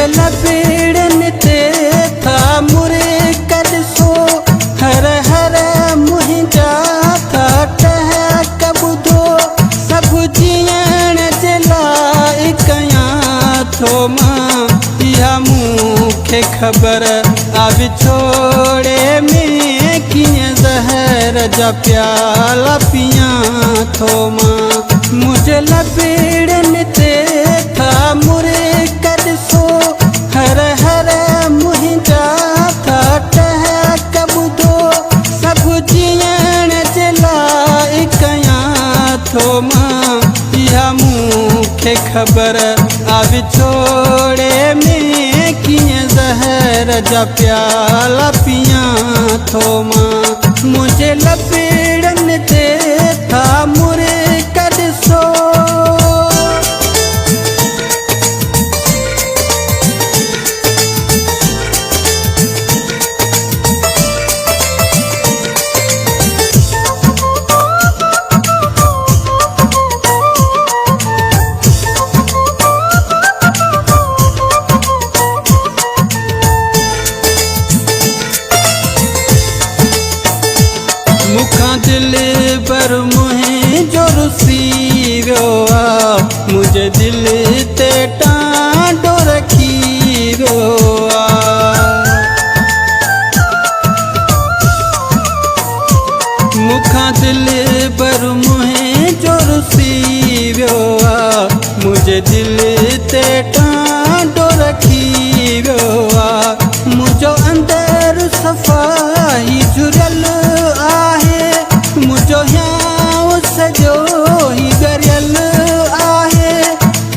मुझे लपेड़न ते था मुरे कद सो हर हर मुहिंजा था टह कबुधो सब जियण जे लाइ कयां थो मां इहा मूंखे ख़बर आ विछोड़े में कीअं ज़हर जा प्याला पियां थो मां मुझे लपेड़न ते था मुरे कद सो हर हर मुहिंजा था टह कबुधो सब जियण जे लाइ कयां थो मां इहा मूंखे ख़बर आ विछोड़े में कीअं ज़हर जा प्याला पियां थो मां मुझे लपेड़न ते था मुरे कद सो मुखां दिल पर मुंहिंजो रुसी वियो आहे मुंहिंजे दिल ते टांडो रखी वियो आहे मुखां दिल पर मुंहिंजो रुसी वियो आहे मुंहिंजे दिल ते टांडो रखी वियो आहे मुंहिंजो अंदरि सफ़ाई जुड़ियल आहे मुंहिंजो हियां सॼो ई गरियल आहे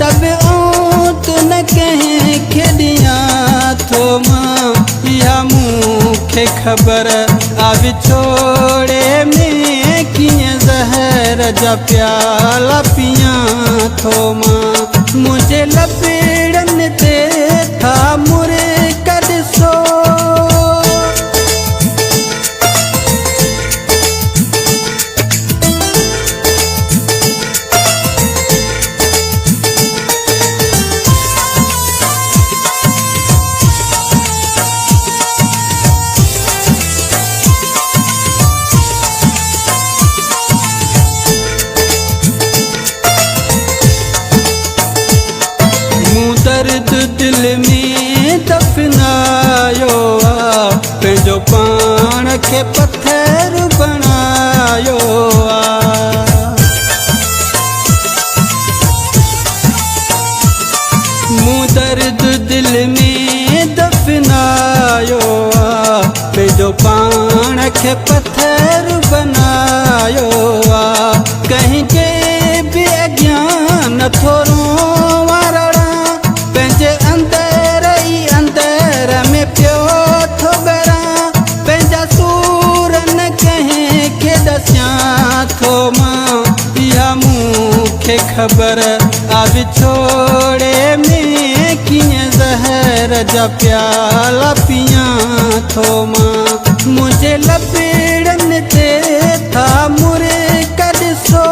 तबियत न कंहिंखे ॾियां थो मां इहा मूंखे ख़बर आ विछोड़े में कीअं ज़हर जा प्याला पियां थो मां मुंहिंजे लपेड़न ते था मुरे कद सो दर्द दिल में दफनायो आ पंहिंजो पाण खे पत्थर बणायो आ मूं दर्द दिल में दफनायो आ पंहिंजो पाण खे पत्थर बनायो आ कंहिंजे बि अॻियां नथो रोवां पंहिंजे अंदर ई अंदर में पियो थो ॻरां पंहिंजा सूर न कंहिंखे ॾसियां थो मां इहा मूंखे ख़बर आ विछोड़े में कीअं ज़हर जा प्याला पियां थो मां मुंहिंजे लपेड़न ते था मुरे कद सो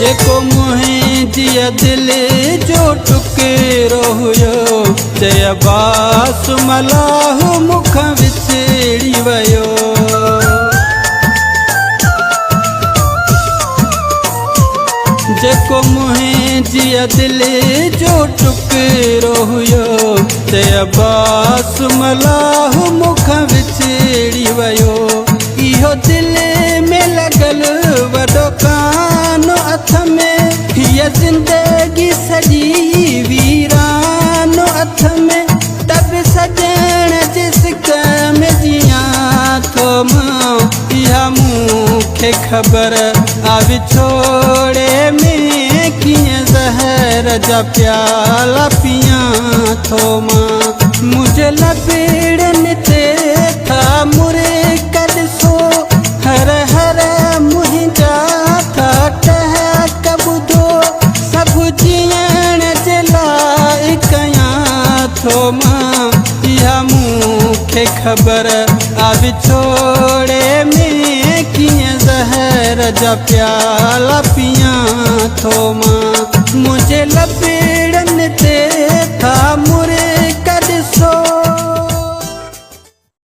जेको मुंहिंजी दिल जो टुकड़ो हुयो चया बास मलाह मुखां विछड़ी वियो जेको मुंहिंजी दिल जो टुकड़ो हुयो चया बास मलाह मुखां विछड़ी वियो इहो दिल में लॻल वॾो कान हथ में हीअ ज़िंदगी सॼी वीरान हथ में तब सजण जे सिक में जियां थो मां इहा मूंखे ख़बर आ विछोड़े में कीअं ज़हर जा प्याला पियां थो मां मुंहिंजे लपेड़न ते था मुरे कद ख़बर आ विछोड़े में कीअं ज़हर जा प्याला पियां थो मां मुंहिंजे लबड़नि ते था